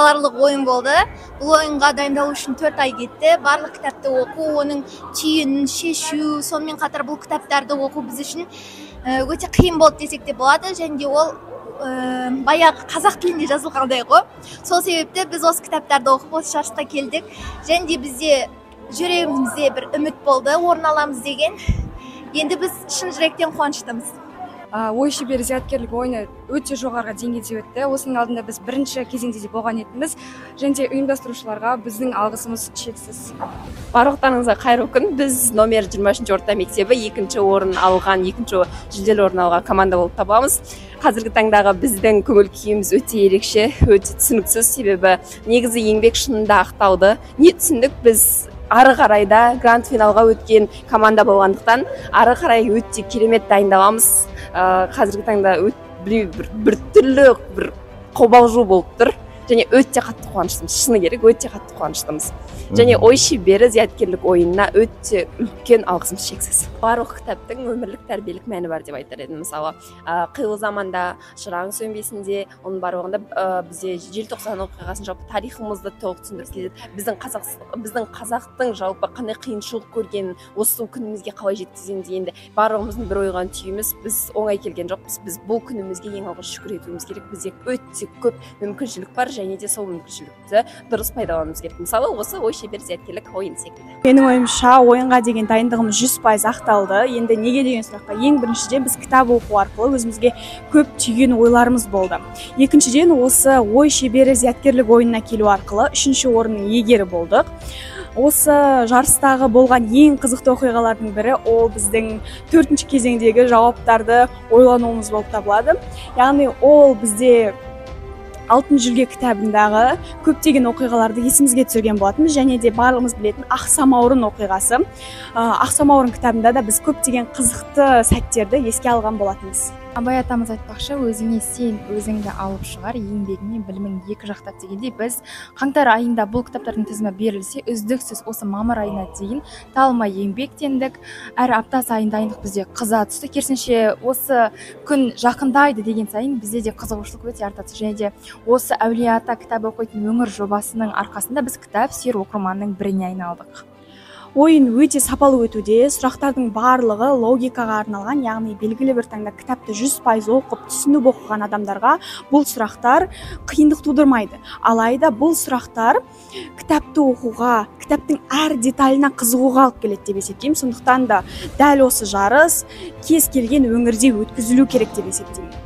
барлық ойын болды. Бұл ойынға дайындалу үшін 4 ай кетті. Барлық кітапты оқу, оның түйінін шешу, сонымен қатар бұл кітаптарды оқу біз үшін өте қиын болды десек те болады. Және де ол баяғы қазақ тілінде жазылғандай ғой. Сол себепті біз осы кітаптарды оқып осы жарысқа келдік. Және де бізде жүрегімізде бір үміт болды, орын аламыз деген. Енді біз шын жүректен қуаныштымыз. Ой шебері зияткерлік ойыны өте жоғарғы деңгейде өтті. Осының алдында біз бірінші кезеңде де болған едіміз. Және де ұйымдастырушыларға біздің алғысымыз шексіз. Барлықтарыңызға қайырлы күн. Біз номер 23 орта мектебі екінші орын алған, екінші жүлделі орын алған команда болып табамыз. Қазіргі таңдағы біздің көңіл күйіміз өте ерекше, өте түсініксіз, себебі негізі еңбек шынында ақталды. Не түсіндік, біз ары қарайда гранд финалға өткен команда болғандықтан ары қарай өте керемет дайындаламыз. Қазіргі таңда бір түрлі бір қобалжу болып тұр. Және өте қатты қуаныштымыз, шыны керек, өте қатты қуаныштымыз. Және ой шебері зияткерлік ойынына өте үлкен алғысымыз шексіз. Барлық кітаптың өмірлік тәрбиелік мәні бар деп айтар едім. Мысалы, қилы заманда, шырағың сөнбесінде, оның барлығында бізде желтоқсан оқиғасын жалпы тарихымызды толық түсіндіріп келеді. Біздің қазақтың жалпы қандай қиыншылық көргенін, осы күнімізге қалай жеткізгенін дегенде барлығымыздың бір ойған түйіміз, біз оңай келген жоқпыз. Біз бұл күнімізге ең алғаш шүкір етуіміз керек. Бізде өте көп мүмкіншілік бар. Және де сол мүмкіншілікті дұрыс пайдалануымыз керек. Мысалы, осы ой шебер зияткерлік ойын секілді. Менің ойымша, ойынға деген дайындығымыз 100% ақталды. Енді неге деген сұраққа ең біріншіден біз кітап оқу арқылы өзімізге көп түйген ойларымыз болды. Екіншіден, осы ой шебері зияткерлік ойынына келу арқылы 3-ші орынның иегері болдық. Осы жарыстағы болған ең қызықты оқиғалардың бірі ол біздің 4-ші кезеңдегі жауаптарды ойлануымыз болып табылады. Яғни ол бізде алтын жүлге кітабындағы көптеген оқиғаларды есімізге түсірген болатынбыз. Және де барлығымыз білетін Ақсамаурын оқиғасы. Ақсамаурын кітабында да біз көптеген қызықты сәттерді еске алған болатынбыз. Абай атамыз айтпақшы, өзіңе сен өзіңді алып шығар, еңбегіңмен білімің екі жақтап дегендей, біз қаңтар айында бұл кітаптардың тізімі берілсе, үздіксіз осы мамыр айына дейін талмай еңбектендік. Әр апта сайын дайындық бізде қыза түсті. Керісінше осы күн жақындайды деген сайын бізде де қызығушылық өте артады. Және де осы Әулие ата кітап оқитын өңір жобасының арқасында біз кітап сүйер оқырманның біріне айналдық. Ойын өте сапалы өтуде, сұрақтардың барлығы логикаға арналған, яғни белгілі бір таңда кітапты 100% оқып, түсініп оқыған адамдарға бұл сұрақтар қиындық тудырмайды. Алайда бұл сұрақтар кітапты оқуға, кітаптың әр деталына қызығуға алып келеді деп есептеймін. Сондықтан да дәл осы жарыс кез келген өңірде өткізілу керек деп есептеймін.